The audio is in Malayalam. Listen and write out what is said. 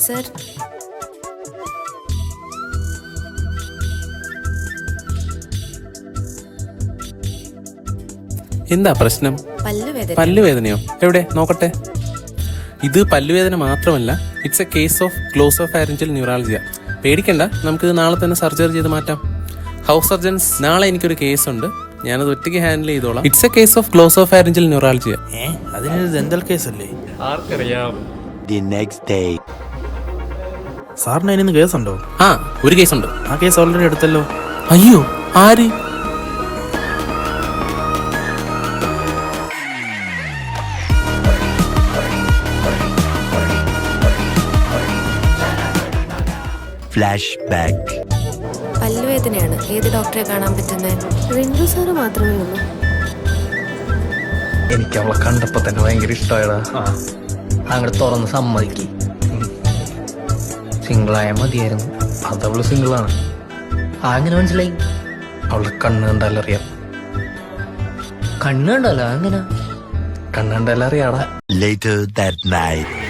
സർ, എന്താ പ്രശ്നം? പല്ലുവേദന. പല്ലുവേദനയോ? എവിടെ നോക്കട്ടെ. ഇത് പല്ലുവേദന മാത്രമല്ല, it's A case of ഗ്ലോസോഫാരിഞ്ചൽ neuralgia. പേടിക്കണ്ട, നമുക്കിത് നാളെ തന്നെ സർജറി ചെയ്ത് മാറ്റാം. ഹൗസ് സർജൻസ്, നാളെ എനിക്കൊരു കേസ് ഉണ്ട്, ഞാനത് ഒറ്റയ്ക്ക് ഹാൻഡിൽ ചെയ്തോളാം. It's A case of ഗ്ലോസോഫാരിഞ്ചൽ neuralgia. അതിനൊരു ഡെന്റൽ കേസ് അല്ലേ? ആർക്കറിയാം. സാറിന് അതിന് കേസുണ്ടോ? ആ, ഒരു കേസുണ്ട്. ആ കേസ് ഓൾറെഡി എടുത്തല്ലോ. അയ്യോ, ആര്? പല്ലുവേദനയാണ്. ഏത് ഡോക്ടറെ കാണാൻ പറ്റുന്നത്? റിങ്കു സാറ് മാത്രമേ ഉള്ളൂ. എനിക്ക് അവളെ കണ്ടപ്പോ തന്നെ ഭയങ്കര ഇഷ്ടമായടാ. അങ്ങോട്ട് തുറന്ന് സമ്മതിക്ക്. സിംഗിളായ മതിയായിരുന്നു. അതവള് സിംഗിളാണ്. അങ്ങനെ മനസ്സിലായി? അവളുടെ കണ്ണ് കണ്ടാലറിയാം. കണ്ണ് കണ്ടല്ലോ? അങ്ങനെ കണ്ണ് കണ്ടാലറിയാടാ. Later that night.